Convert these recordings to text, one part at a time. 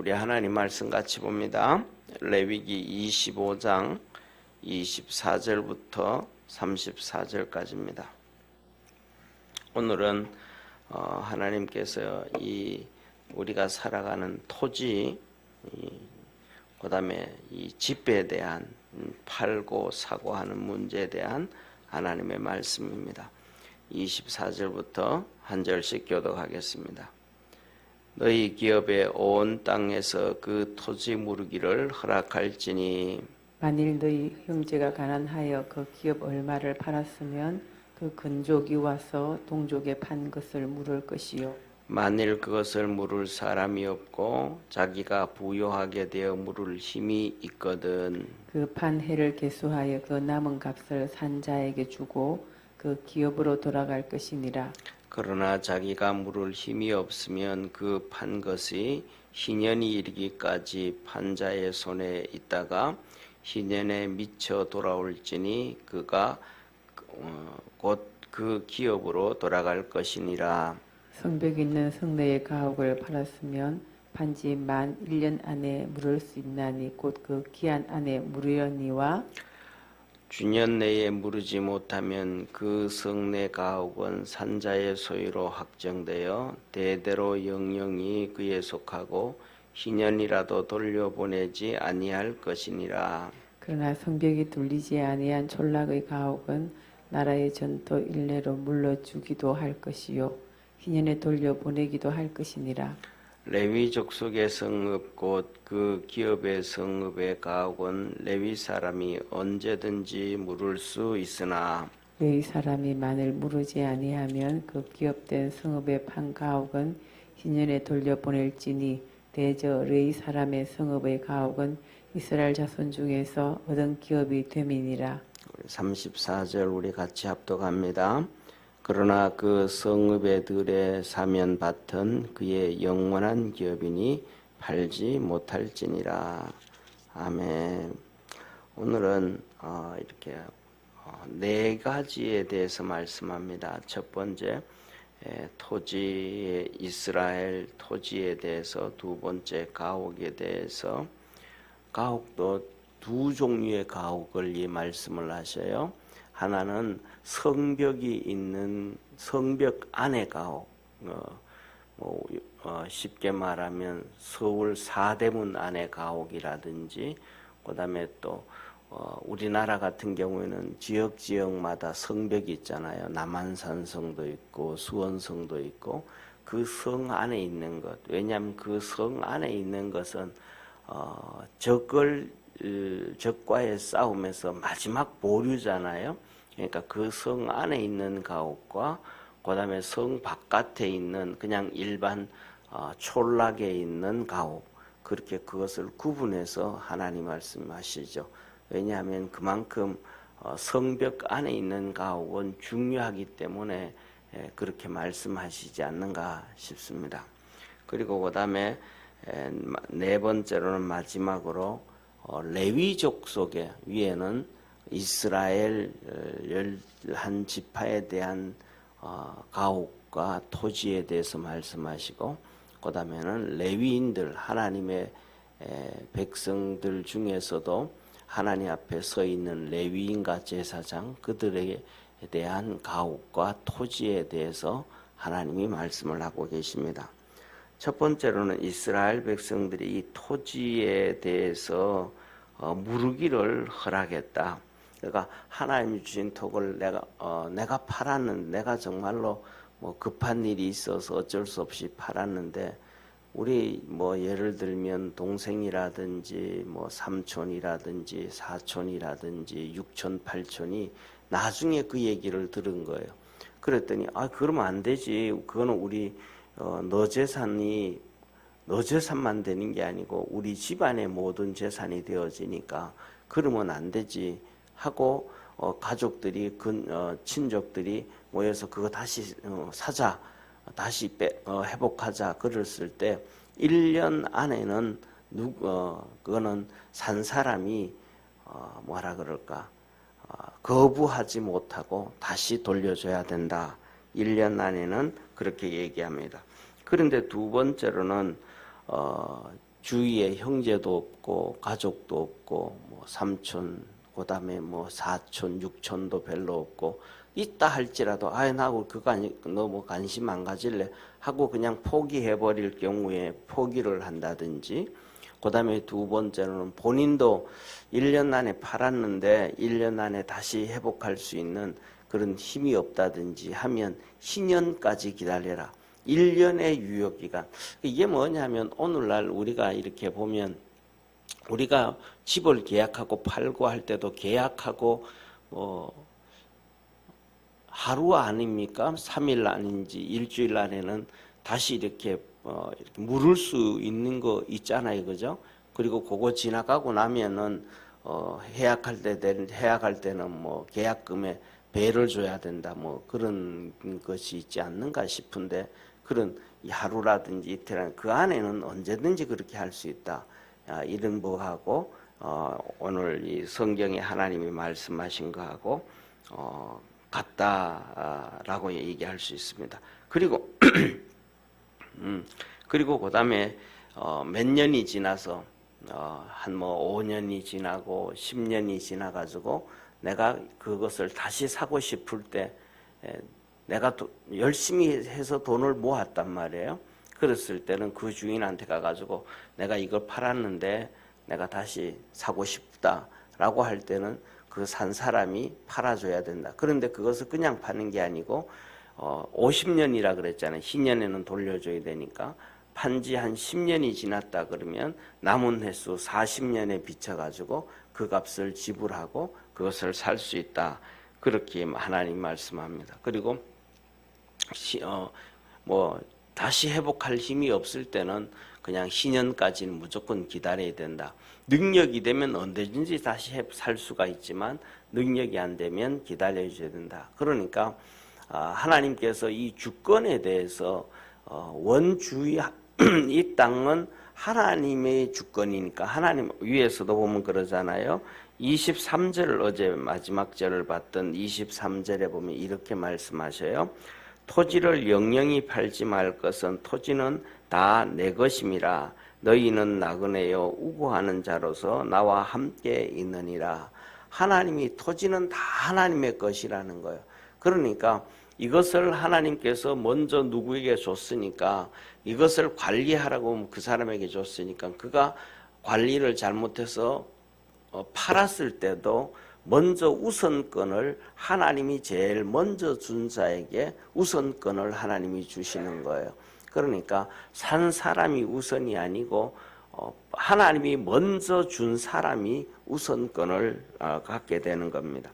우리 하나님 말씀 같이 봅니다. 레위기 25장 24절부터 34절까지입니다. 오늘은 하나님께서 이 우리가 살아가는 토지, 그 다음에 이 집에 대한 팔고 사고 하는 문제에 대한 하나님의 말씀입니다. 24절부터 한 절씩 교독하겠습니다. 너희 기업의 온 땅에서 그 토지 무르기를 허락할지니 만일 너희 형제가 가난하여 그 기업 얼마를 팔았으면 그 근족이 와서 동족에 판 것을 물을 것이요 만일 그것을 물을 사람이 없고 자기가 부요하게 되어 물을 힘이 있거든 그 판 해를 계수하여 그 남은 값을 산 자에게 주고 그 기업으로 돌아갈 것이니라. 그러나 자기가 물을 힘이 없으면 그 판 것이 희년이 이르기까지 판자의 손에 있다가 희년에 미쳐 돌아올지니 그가 곧 그 기업으로 돌아갈 것이니라. 성벽 있는 성내의 가옥을 팔았으면 판지 만 1년 안에 물을 수 있나니 곧 그 기한 안에 물으려니와 주년 내에 무르지 못하면 그 성내 가옥은 산자의 소유로 확정되어 대대로 영영이 그에 속하고 희년이라도 돌려보내지 아니할 것이니라. 그러나 성벽이 뚫리지 아니한 촌락의 가옥은 나라의 전토 일례로 물러주기도 할 것이요 희년에 돌려보내기도 할 것이니라. 레위 족속의 성읍 곧 그 기업의 성읍의 가옥은 레위 사람이 언제든지 물을 수 있으나 레위 사람이 만일 물으지 아니하면 그 기업된 성읍의 판 가옥은 희년에 돌려보낼지니 대저 레위 사람의 성읍의 가옥은 이스라엘 자손 중에서 얻은 기업이 됨이니라. 34절 우리 같이 합독합니다. 그러나 그 성읍의 들에 사면 밭은 그의 영원한 기업이니 팔지 못할지니라. 아멘. 오늘은 이렇게 네 가지에 대해서 말씀합니다. 첫 번째 토지의 이스라엘 토지에 대해서, 두 번째 가옥에 대해서. 가옥도 두 종류의 가옥을 이 말씀을 하셔요. 하나는 성벽이 있는 성벽 안의 가옥, 쉽게 말하면 서울 사대문 안의 가옥이라든지, 그 다음에 또 우리나라 같은 경우에는 지역마다 성벽이 있잖아요. 남한산성도 있고 수원성도 있고 그 성 안에 있는 것. 왜냐하면 그 성 안에 있는 것은 적과의 싸움에서 마지막 보류잖아요. 그러니까 그 성 안에 있는 가옥과 그 다음에 성 바깥에 있는 그냥 일반 촌락에 있는 가옥, 그렇게 그것을 구분해서 하나님 말씀하시죠. 왜냐하면 그만큼 성벽 안에 있는 가옥은 중요하기 때문에 그렇게 말씀하시지 않는가 싶습니다. 그리고 그 다음에 네 번째로는 마지막으로 레위족 속의 위에는 이스라엘 11지파에 대한 가옥과 토지에 대해서 말씀하시고, 그 다음에는 레위인들, 하나님의 백성들 중에서도 하나님 앞에 서 있는 레위인과 제사장, 그들에 대한 가옥과 토지에 대해서 하나님이 말씀을 하고 계십니다. 첫 번째로는 이스라엘 백성들이 이 토지에 대해서 무르기를 허락했다. 그러니까 하나님이 주신 토를 내가 팔았는데, 내가 정말로 뭐 급한 일이 있어서 어쩔 수 없이 팔았는데, 우리 뭐 예를 들면 동생이라든지 뭐 삼촌이라든지 사촌이라든지 육촌 팔촌이 나중에 그 얘기를 들은 거예요. 그랬더니 그러면 안 되지. 그거는 우리 너 재산만 되는 게 아니고 우리 집안의 모든 재산이 되어지니까 그러면 안 되지 하고 가족들이 친족들이 모여서 그거 다시 사자, 다시 회복하자 그랬을 때 1년 안에는 그거는 산 사람이 뭐라 그럴까 거부하지 못하고 다시 돌려줘야 된다. 1년 안에는 그렇게 얘기합니다. 그런데 두 번째로는 주위에 형제도 없고 가족도 없고 뭐 삼촌, 그다음에 뭐 사촌, 육촌도 별로 없고 있다 할지라도 나하고 그거 너무 관심 안 가질래 하고 그냥 포기해 버릴 경우에 포기를 한다든지, 그다음에 두 번째로는 본인도 1년 안에 팔았는데 1년 안에 다시 회복할 수 있는 그런 힘이 없다든지 하면 희년까지 기다려라. 1년의 유효기간. 이게 뭐냐면 오늘날 우리가 이렇게 보면 우리가 집을 계약하고 팔고 할 때도 계약하고 하루 아닙니까? 3일 아닌지 일주일 안에는 다시 이렇게 물을 수 있는 거 있잖아요, 그죠? 그리고 그거 지나가고 나면은 해약할 때는 뭐 계약금에 배를 줘야 된다, 뭐 그런 것이 있지 않는가 싶은데, 그런 하루라든지 이틀 그 안에는 언제든지 그렇게 할 수 있다. 이런 거하고 오늘 이 성경에 하나님이 말씀하신 거하고 같다라고 얘기할 수 있습니다. 그리고 그리고 그다음에 몇 년이 지나서 한 뭐 5년이 지나고 10년이 지나가지고 내가 그것을 다시 사고 싶을 때 내가 열심히 해서 돈을 모았단 말이에요. 그랬을 때는 그 주인한테 가가지고 내가 이걸 팔았는데 내가 다시 사고 싶다라고 할 때는 그 산 사람이 팔아줘야 된다. 그런데 그것을 그냥 파는 게 아니고 50년이라 그랬잖아요. 희년에는 돌려줘야 되니까. 판지 한 10년이 지났다 그러면 남은 횟수 40년에 비춰가지고 그 값을 지불하고 그것을 살 수 있다. 그렇게 하나님 말씀합니다. 그리고 뭐 다시 회복할 힘이 없을 때는 그냥 희년까지는 무조건 기다려야 된다. 능력이 되면 언제든지 다시 살 수가 있지만 능력이 안 되면 기다려줘야 된다. 그러니까 하나님께서 이 주권에 대해서 원주의 이 땅은 하나님의 주권이니까, 하나님 위에서도 보면 그러잖아요. 23절, 어제 마지막 절을 봤던 23절에 보면 이렇게 말씀하셔요. 토지를 영영히 팔지 말 것은 토지는 다 내 것임이라. 너희는 나그네요 우고하는 자로서 나와 함께 있느니라. 하나님이 토지는 다 하나님의 것이라는 거예요. 그러니까 이것을 하나님께서 먼저 누구에게 줬으니까, 이것을 관리하라고 그 사람에게 줬으니까 그가 관리를 잘못해서 팔았을 때도 먼저 우선권을 하나님이 제일 먼저 준 자에게 우선권을 하나님이 주시는 거예요. 그러니까 산 사람이 우선이 아니고 하나님이 먼저 준 사람이 우선권을 갖게 되는 겁니다.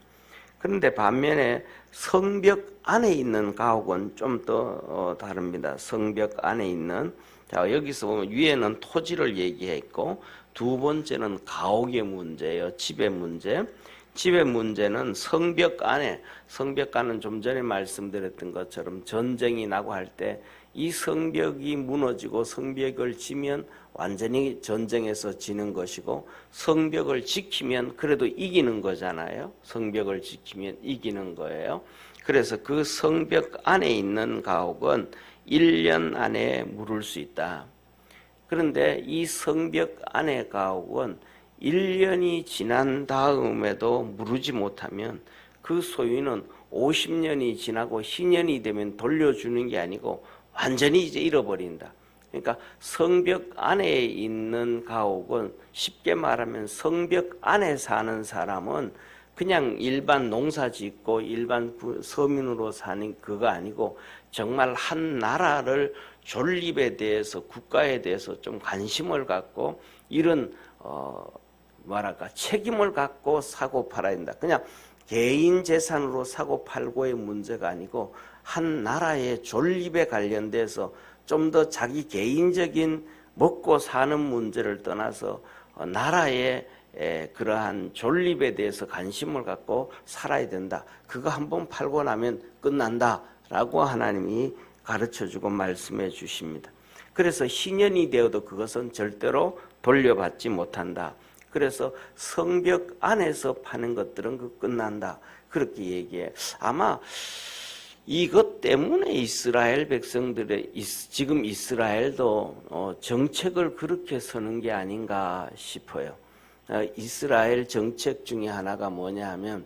그런데 반면에 성벽 안에 있는 가옥은 좀 더 다릅니다. 성벽 안에 있는, 자 여기서 보면 위에는 토지를 얘기했고 두 번째는 가옥의 문제예요. 집의 문제. 집의 문제는 성벽 안에, 성벽 안은 좀 전에 말씀드렸던 것처럼 전쟁이 나고 할 때 이 성벽이 무너지고 성벽을 지면 완전히 전쟁에서 지는 것이고, 성벽을 지키면 그래도 이기는 거잖아요. 성벽을 지키면 이기는 거예요. 그래서 그 성벽 안에 있는 가옥은 1년 안에 물을 수 있다. 그런데 이 성벽 안의 가옥은 1년이 지난 다음에도 무르지 못하면 그 소유는 50년이 지나고 희년이 되면 돌려주는 게 아니고 완전히 이제 잃어버린다. 그러니까 성벽 안에 있는 가옥은 쉽게 말하면 성벽 안에 사는 사람은 그냥 일반 농사 짓고 일반 서민으로 사는 그거 아니고 정말 한 나라를 존립에 대해서, 국가에 대해서 좀 관심을 갖고 이런 책임을 갖고 사고 팔아야 된다. 그냥 개인 재산으로 사고 팔고의 문제가 아니고 한 나라의 존립에 관련돼서 좀 더 자기 개인적인 먹고 사는 문제를 떠나서 나라의 그러한 존립에 대해서 관심을 갖고 살아야 된다. 그거 한번 팔고 나면 끝난다라고 하나님이 가르쳐주고 말씀해 주십니다. 그래서 희년이 되어도 그것은 절대로 돌려받지 못한다. 그래서 성벽 안에서 파는 것들은 그 끝난다. 그렇게 얘기해. 아마 이것 때문에 이스라엘 백성들의 지금 이스라엘도 정책을 그렇게 서는 게 아닌가 싶어요. 이스라엘 정책 중에 하나가 뭐냐 하면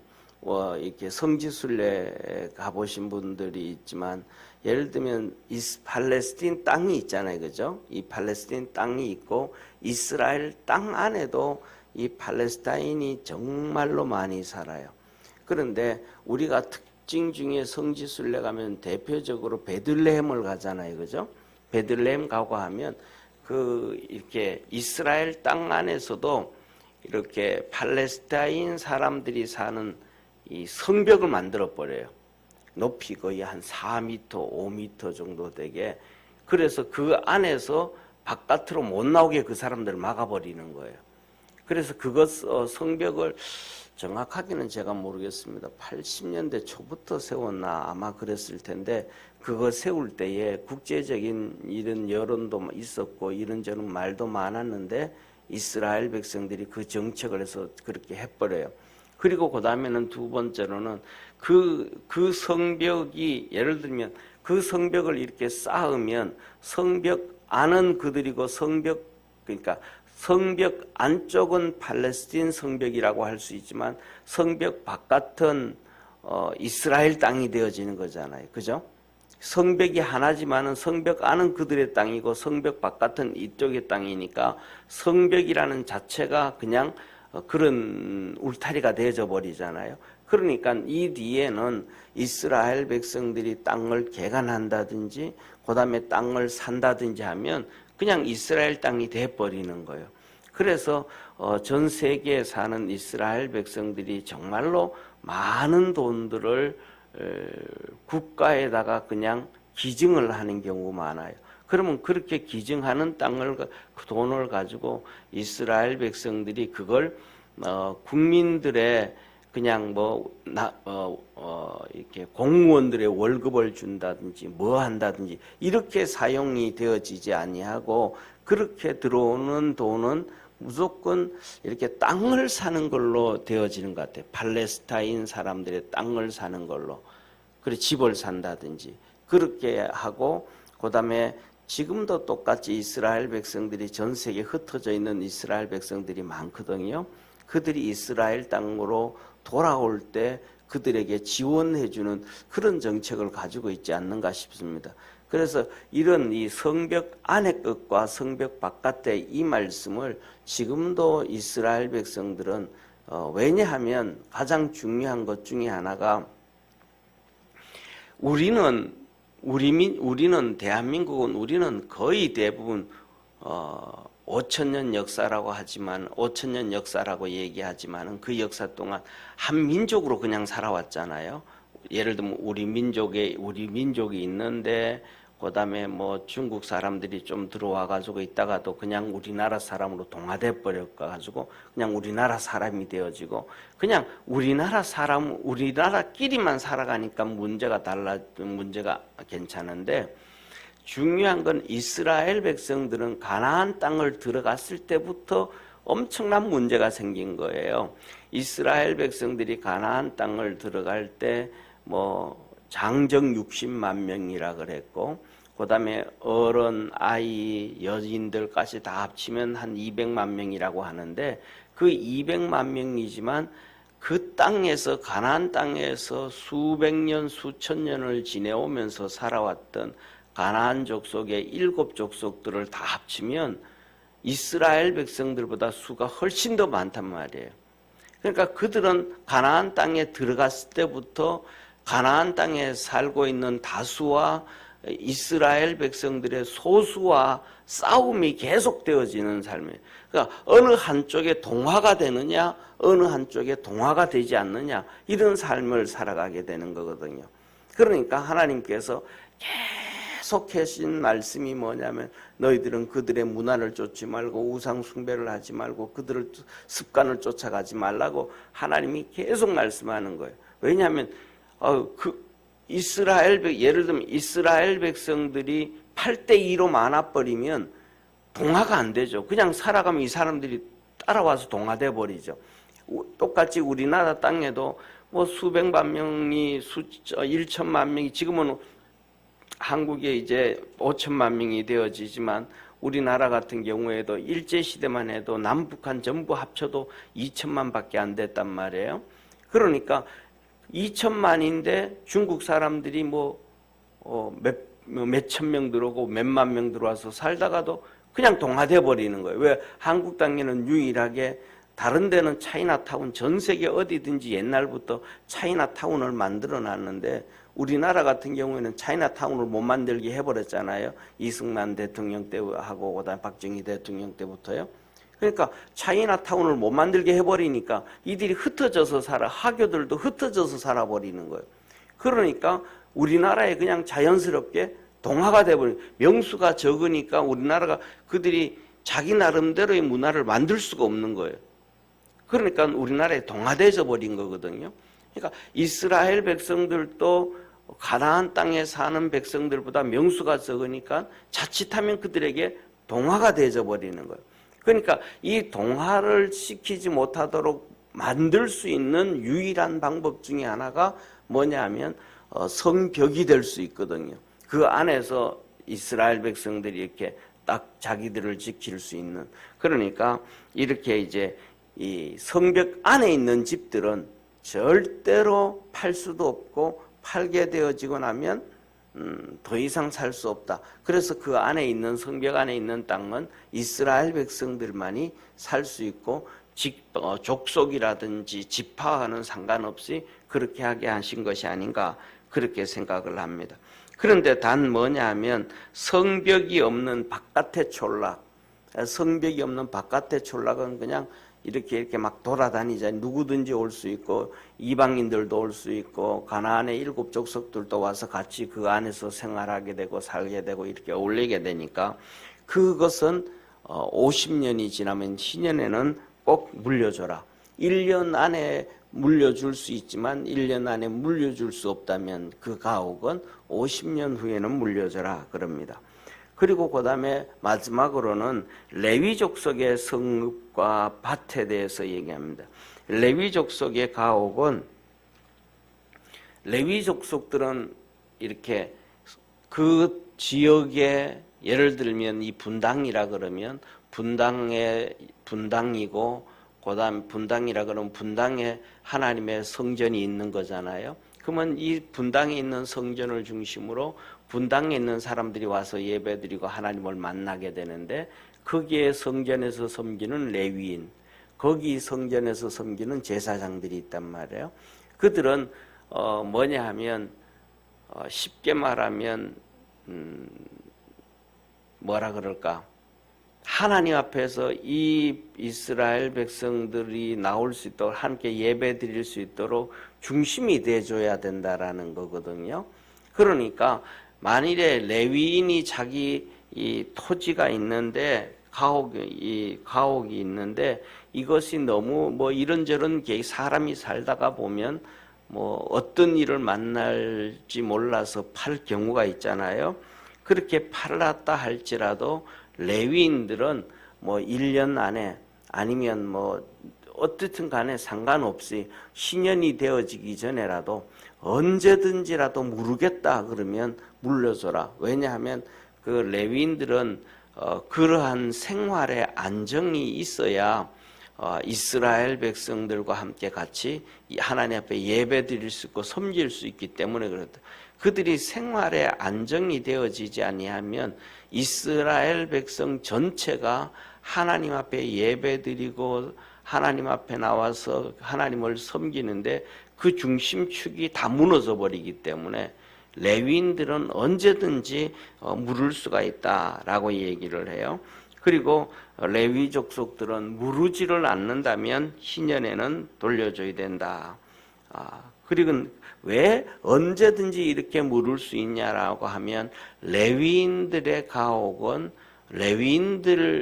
이렇게 성지순례 가보신 분들이 있지만 예를 들면 팔레스틴 땅이 있잖아요, 그죠? 이 팔레스틴 땅이 있고 이스라엘 땅 안에도 이 팔레스타인이 정말로 많이 살아요. 그런데 우리가 특징 중에 성지순례 가면 대표적으로 베들레헴을 가잖아요, 그죠? 베들레헴 가고 하면 이렇게 이스라엘 땅 안에서도 이렇게 팔레스타인 사람들이 사는 이 성벽을 만들어 버려요. 높이 거의 한 4m, 5m 정도 되게. 그래서 그 안에서 바깥으로 못 나오게 그 사람들을 막아버리는 거예요. 그래서 성벽을 정확하게는 제가 모르겠습니다. 80년대 초부터 세웠나 아마 그랬을 텐데 그거 세울 때에 국제적인 이런 여론도 있었고 이런저런 말도 많았는데 이스라엘 백성들이 그 정책을 해서 그렇게 해버려요. 그리고 그 다음에는 두 번째로는 그 성벽이 예를 들면 그 성벽을 이렇게 쌓으면 성벽 안은 그들이고 그러니까 성벽 안쪽은 팔레스틴 성벽이라고 할 수 있지만 성벽 바깥은 이스라엘 땅이 되어지는 거잖아요. 그죠? 성벽이 하나지만은 성벽 안은 그들의 땅이고 성벽 바깥은 이쪽의 땅이니까 성벽이라는 자체가 그냥 그런 울타리가 되어져 버리잖아요. 그러니까 이 뒤에는 이스라엘 백성들이 땅을 개간한다든지 그다음에 땅을 산다든지 하면 그냥 이스라엘 땅이 돼버리는 거예요. 그래서 전 세계에 사는 이스라엘 백성들이 정말로 많은 돈들을 국가에다가 그냥 기증을 하는 경우가 많아요. 그러면 그렇게 기증하는 그 돈을 가지고 이스라엘 백성들이 그걸 국민들의 그냥 이렇게 공무원들의 월급을 준다든지 뭐 한다든지 이렇게 사용이 되어지지 아니하고 그렇게 들어오는 돈은 무조건 이렇게 땅을 사는 걸로 되어지는 것 같아요. 팔레스타인 사람들의 땅을 사는 걸로. 그래 집을 산다든지 그렇게 하고 그다음에 지금도 똑같이 이스라엘 백성들이 전 세계에 흩어져 있는 이스라엘 백성들이 많거든요. 그들이 이스라엘 땅으로 돌아올 때 그들에게 지원해주는 그런 정책을 가지고 있지 않는가 싶습니다. 그래서 이런 이 성벽 안의 것과 성벽 바깥의 이 말씀을 지금도 이스라엘 백성들은 왜냐하면 가장 중요한 것 중에 하나가 우리는 대한민국은 우리는 거의 대부분 5천년 역사라고 하지만 5천년 역사라고 얘기하지만은 그 역사 동안 한 민족으로 그냥 살아왔잖아요. 예를 들면 우리 민족이 있는데 그다음에 뭐 중국 사람들이 좀 들어와 가지고 있다가도 그냥 우리나라 사람으로 동화돼 버려 가지고 그냥 우리나라 사람이 되어지고 그냥 우리나라끼리만 살아가니까 문제가 괜찮은데 중요한 건 이스라엘 백성들은 가나안 땅을 들어갔을 때부터 엄청난 문제가 생긴 거예요. 이스라엘 백성들이 가나안 땅을 들어갈 때 장정 60만 명이라 그랬고 그다음에 어른, 아이, 여인들까지 다 합치면 한 200만 명이라고 하는데 그 200만 명이지만 그 땅에서 가나안 땅에서 수백 년, 수천 년을 지내오면서 살아왔던 가나안 족속의 7족속들을 다 합치면 이스라엘 백성들보다 수가 훨씬 더 많단 말이에요. 그러니까 그들은 가나안 땅에 들어갔을 때부터 가나안 땅에 살고 있는 다수와 이스라엘 백성들의 소수와 싸움이 계속되어지는 삶이에요. 그러니까 어느 한쪽에 동화가 되느냐 어느 한쪽에 동화가 되지 않느냐 이런 삶을 살아가게 되는 거거든요. 그러니까 하나님께서 계속 하신 말씀이 뭐냐면 너희들은 그들의 문화를 쫓지 말고 우상 숭배를 하지 말고 그들의 습관을 쫓아가지 말라고 하나님이 계속 말씀하는 거예요. 왜냐하면 예를 들면 이스라엘 백성들이 8대2로 많아버리면 동화가 안 되죠. 그냥 살아가면 이 사람들이 따라와서 동화돼 버리죠. 똑같이 우리나라 땅에도 뭐 수백만 명이 1천만 명이 지금은 한국에 이제 5천만 명이 되어지지만 우리나라 같은 경우에도 일제시대만 해도 남북한 전부 합쳐도 2천만밖에 안 됐단 말이에요. 그러니까 2천만인데 중국 사람들이 몇천 명 들어오고 몇만 명 들어와서 살다가도 그냥 동화돼 버리는 거예요. 왜? 한국 땅에는 유일하게, 다른 데는 차이나타운, 전 세계 어디든지 옛날부터 차이나타운을 만들어 놨는데 우리나라 같은 경우에는 차이나타운을 못 만들게 해버렸잖아요. 이승만 대통령 때하고 그다음 박정희 대통령 때부터요. 그러니까 차이나타운을 못 만들게 해버리니까 이들이 흩어져서 살아, 화교들도 흩어져서 살아버리는 거예요. 그러니까 우리나라에 그냥 자연스럽게 동화가 돼버린, 명수가 적으니까 우리나라가 그들이 자기 나름대로의 문화를 만들 수가 없는 거예요. 그러니까 우리나라에 동화되어 버린 거거든요. 그러니까 이스라엘 백성들도 가나안 땅에 사는 백성들보다 명수가 적으니까 자칫하면 그들에게 동화가 되어 버리는 거예요. 그러니까 이 동화를 시키지 못하도록 만들 수 있는 유일한 방법 중에 하나가 뭐냐 하면 성벽이 될 수 있거든요. 그 안에서 이스라엘 백성들이 이렇게 딱 자기들을 지킬 수 있는, 그러니까 이렇게 이제 이 성벽 안에 있는 집들은 절대로 팔 수도 없고 팔게 되어지고 나면 더 이상 살 수 없다. 그래서 그 안에 있는, 성벽 안에 있는 땅은 이스라엘 백성들만이 살 수 있고 족속이라든지 지파와는 상관없이 그렇게 하게 하신 것이 아닌가, 그렇게 생각을 합니다. 그런데 단 뭐냐 하면 성벽이 없는 바깥의 촌락, 성벽이 없는 바깥의 촌락은 그냥 이렇게 막 돌아다니자. 누구든지 올 수 있고 이방인들도 올 수 있고 가나안의 7 족속들도 와서 같이 그 안에서 생활하게 되고 살게 되고 이렇게 어울리게 되니까 그것은 50년이 지나면 희년에는 꼭 물려줘라. 1년 안에 물려줄 수 있지만 1년 안에 물려줄 수 없다면 그 가옥은 50년 후에는 물려줘라 그럽니다. 그리고 그 다음에 마지막으로는 레위 족속의 성읍과 밭에 대해서 얘기합니다. 레위 족속의 가옥은, 레위 족속들은 이렇게 그 지역에, 예를 들면 이 분당이라 그러면 분당이고 그다음 분당이라 그러면 분당에 하나님의 성전이 있는 거잖아요. 그러면 이 분당에 있는 성전을 중심으로 분당에 있는 사람들이 와서 예배드리고 하나님을 만나게 되는데, 거기에 성전에서 섬기는 레위인, 거기 성전에서 섬기는 제사장들이 있단 말이에요. 그들은 뭐냐 하면 쉽게 말하면 뭐라 그럴까, 하나님 앞에서 이 이스라엘 백성들이 나올 수 있도록, 함께 예배 드릴 수 있도록 중심이 돼줘야 된다라는 거거든요. 그러니까 만일에 레위인이 자기 이 토지가 있는데, 가옥이 있는데 이것이 너무 이런저런 사람이 살다가 보면 어떤 일을 만날지 몰라서 팔 경우가 있잖아요. 그렇게 팔았다 할지라도 레위인들은 1년 안에 아니면 어떻든 간에 상관없이 신년이 되어지기 전에라도 언제든지라도 물으겠다 그러면 물려줘라. 왜냐하면 그 레위인들은 그러한 생활의 안정이 있어야 이스라엘 백성들과 함께 같이 하나님 앞에 예배 드릴 수 있고 섬길 수 있기 때문에 그렇다. 그들이 생활의 안정이 되어지지 아니하면 이스라엘 백성 전체가 하나님 앞에 예배 드리고 하나님 앞에 나와서 하나님을 섬기는데 그 중심축이 다 무너져 버리기 때문에 레위인들은 언제든지 물을 수가 있다라고 얘기를 해요. 그리고 레위 족속들은 무르지를 않는다면 희년에는 돌려줘야 된다. 그리고 왜 언제든지 이렇게 물을 수 있냐라고 하면 레위인들의 가옥은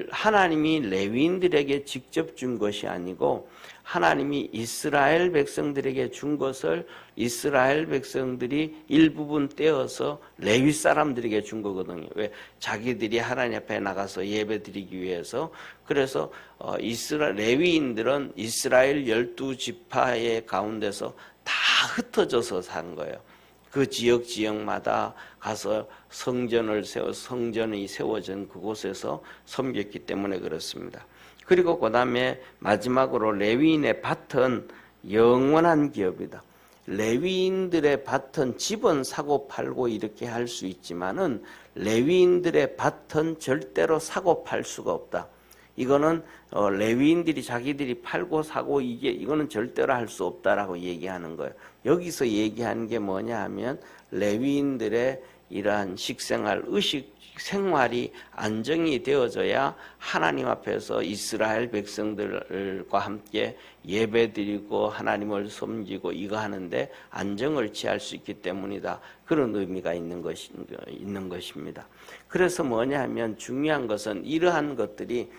하나님이 레위인들에게 직접 준 것이 아니고 하나님이 이스라엘 백성들에게 준 것을 이스라엘 백성들이 일부분 떼어서 레위 사람들에게 준 거거든요. 왜? 자기들이 하나님 앞에 나가서 예배드리기 위해서. 그래서 레위인들은 이스라엘 12지파의 가운데서 다 흩어져서 산 거예요. 그 지역마다 가서 성전이 세워진 그곳에서 섬겼기 때문에 그렇습니다. 그리고 그 다음에 마지막으로 레위인의 밭은 영원한 기업이다. 레위인들의 밭은 집은 사고 팔고 이렇게 할 수 있지만은 레위인들의 밭은 절대로 사고 팔 수가 없다. 이거는 레위인들이 자기들이 팔고 사고 이거는 절대로 할 수 없다라고 얘기하는 거예요. 여기서 얘기하는 게 뭐냐 하면 레위인들의 이러한 식생활, 의식 생활이 안정이 되어져야 하나님 앞에서 이스라엘 백성들과 함께 예배드리고 하나님을 섬기고 이거 하는데 안정을 취할 수 있기 때문이다. 그런 의미가 있는 것입니다. 그래서 뭐냐 하면 중요한 것은 이러한 것들이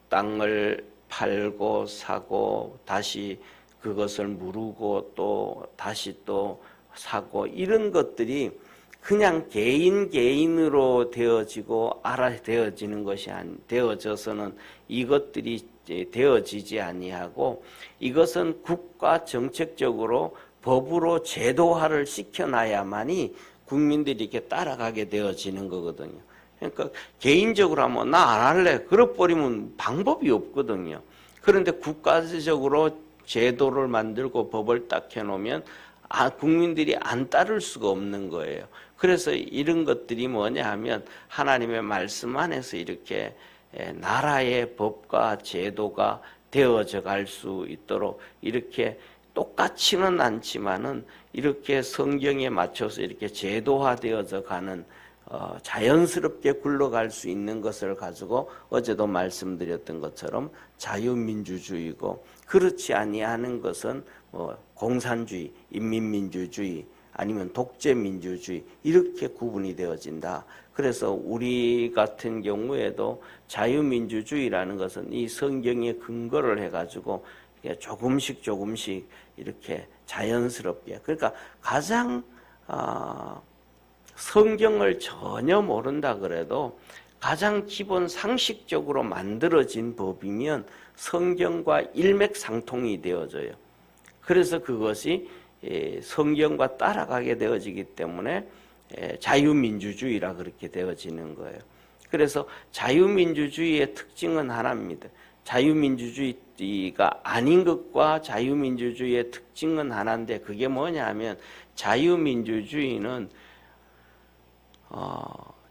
땅을 팔고 사고 다시 그것을 무르고 또 다시 또 사고 이런 것들이 그냥 개인으로 되어지고 되어지는 것이 되어져서는 이것들이 되어지지 아니하고 이것은 국가 정책적으로 법으로 제도화를 시켜놔야만이 국민들이 이렇게 따라가게 되어지는 거거든요. 그러니까 개인적으로 하면 나 안 할래 그래버리면 방법이 없거든요. 그런데 국가적으로 제도를 만들고 법을 딱 해놓으면 국민들이 안 따를 수가 없는 거예요. 그래서 이런 것들이 뭐냐 하면 하나님의 말씀 안에서 이렇게 나라의 법과 제도가 되어져 갈 수 있도록 이렇게 똑같지는 않지만은 이렇게 성경에 맞춰서 이렇게 제도화되어져 가는 자연스럽게 굴러갈 수 있는 것을 가지고 어제도 말씀드렸던 것처럼 자유민주주의고 그렇지 아니하는 것은 공산주의, 인민민주주의 아니면 독재민주주의 이렇게 구분이 되어진다. 그래서 우리 같은 경우에도 자유민주주의라는 것은 이 성경에 근거를 해가지고 조금씩 이렇게 자연스럽게 그러니까 가장 성경을 전혀 모른다 그래도 가장 기본 상식적으로 만들어진 법이면 성경과 일맥상통이 되어져요. 그래서 그것이 성경과 따라가게 되어지기 때문에 자유민주주의라 그렇게 되어지는 거예요. 그래서 자유민주주의의 특징은 하나입니다. 자유민주주의가 아닌 것과 자유민주주의의 특징은 하나인데 그게 뭐냐 하면 자유민주주의는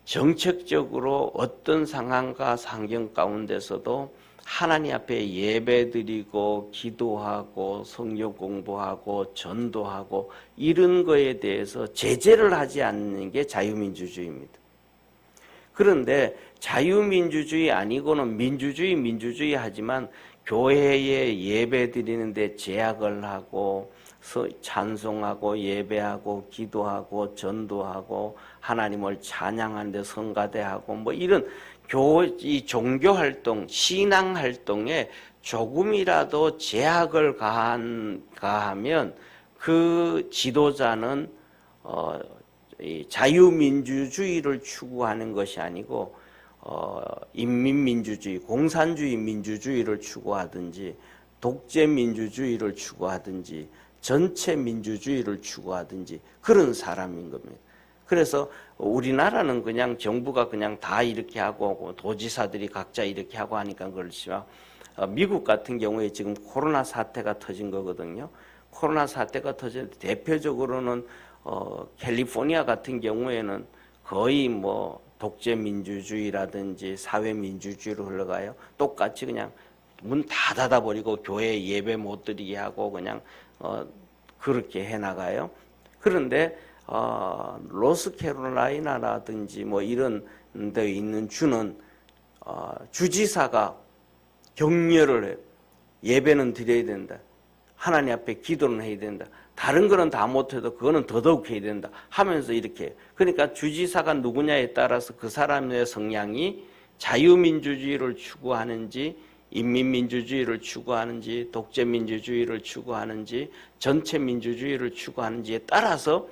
정책적으로 어떤 상황과 환경 가운데서도 하나님 앞에 예배드리고 기도하고 성경 공부하고 전도하고 이런 거에 대해서 제재를 하지 않는 게 자유민주주의입니다. 그런데 자유민주주의 아니고는 민주주의 하지만 교회에 예배드리는데 제약을 하고 찬송하고 예배하고 기도하고 전도하고 하나님을 찬양하는데 성가대하고 이런 이 종교활동, 신앙활동에 조금이라도 제약을 가하면 그 지도자는 이 자유민주주의를 추구하는 것이 아니고 인민민주주의, 공산주의 민주주의를 추구하든지 독재민주주의를 추구하든지 전체 민주주의를 추구하든지 그런 사람인 겁니다. 그래서 우리나라는 그냥 정부가 그냥 다 이렇게 하고 도지사들이 각자 이렇게 하고 하니까 그렇지만 미국 같은 경우에 지금 코로나 사태가 터진 거거든요. 코로나 사태가 터진 대표적으로는 캘리포니아 같은 경우에는 거의 독재 민주주의라든지 사회 민주주의로 흘러가요. 똑같이 그냥 문 다 닫아버리고 교회 예배 못 드리게 하고 그냥 그렇게 해나가요. 그런데 노스캐롤라이나라든지 이런 데 있는 주는 주지사가 격려를 해요. 예배는 드려야 된다. 하나님 앞에 기도는 해야 된다. 다른 거는 다 못해도 그거는 더더욱 해야 된다 하면서 이렇게 그러니까 주지사가 누구냐에 따라서 그 사람의 성향이 자유민주주의를 추구하는지 인민민주주의를 추구하는지 독재민주주의를 추구하는지 전체 민주주의를 추구하는지에 따라서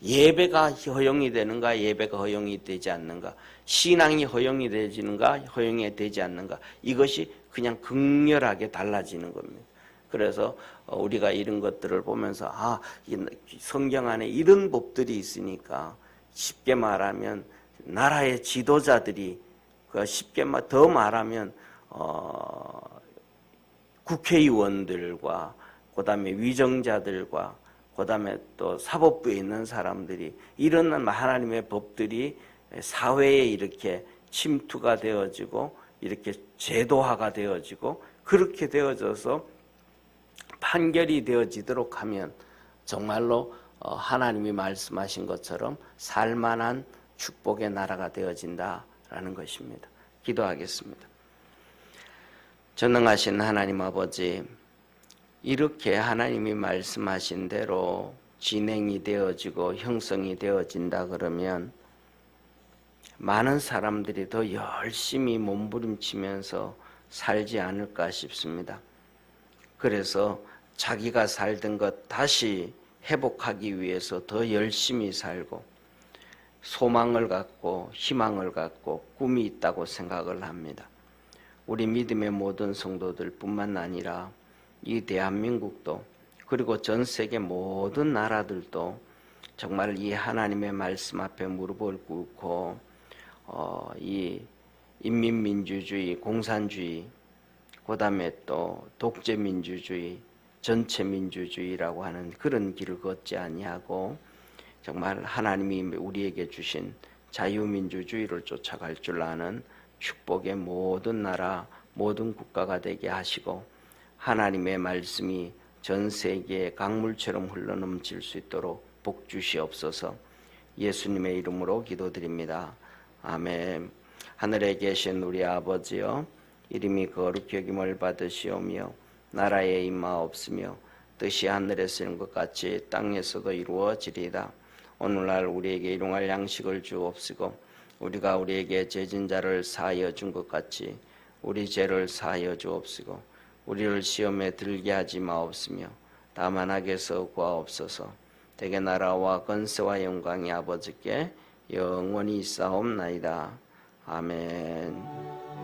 예배가 허용이 되는가 예배가 허용이 되지 않는가 신앙이 허용이 되지는가 허용이 되지 않는가 이것이 그냥 극렬하게 달라지는 겁니다. 그래서 우리가 이런 것들을 보면서 이 성경 안에 이런 법들이 있으니까 쉽게 말하면 나라의 지도자들이 쉽게 더 말하면 국회의원들과 그다음에 위정자들과 그다음에 또 사법부에 있는 사람들이 이런 하나님의 법들이 사회에 이렇게 침투가 되어지고 이렇게 제도화가 되어지고 그렇게 되어져서 판결이 되어지도록 하면 정말로 하나님이 말씀하신 것처럼 살만한 축복의 나라가 되어진다라는 것입니다. 기도하겠습니다. 전능하신 하나님 아버지, 이렇게 하나님이 말씀하신 대로 진행이 되어지고 형성이 되어진다 그러면 많은 사람들이 더 열심히 몸부림치면서 살지 않을까 싶습니다. 그래서 자기가 살던 것 다시 회복하기 위해서 더 열심히 살고 소망을 갖고 희망을 갖고 꿈이 있다고 생각을 합니다. 우리 믿음의 모든 성도들 뿐만 아니라 이 대한민국도 그리고 전 세계 모든 나라들도 정말 이 하나님의 말씀 앞에 무릎을 꿇고 이 인민민주주의, 공산주의, 그 다음에 또 독재민주주의, 전체민주주의라고 하는 그런 길을 걷지 아니하고 정말 하나님이 우리에게 주신 자유민주주의를 쫓아갈 줄 아는 축복의 모든 나라, 모든 국가가 되게 하시고 하나님의 말씀이 전 세계에 강물처럼 흘러넘칠 수 있도록 복 주시옵소서. 예수님의 이름으로 기도드립니다. 아멘. 하늘에 계신 우리 아버지여, 이름이 거룩히 여김을 받으시오며 나라에 임하옵시며 뜻이 하늘에서 이룬 것 같이 땅에서도 이루어지리이다. 오늘날 우리에게 일용할 양식을 주옵시고 우리가 우리에게 죄진 자를 사하여 준 것 같이 우리 죄를 사하여 주옵시고 우리를 시험에 들게 하지 마옵시며 다만 악에서 구하옵소서. 대개 나라와 권세와 영광이 아버지께 영원히 있사옵나이다. 아멘.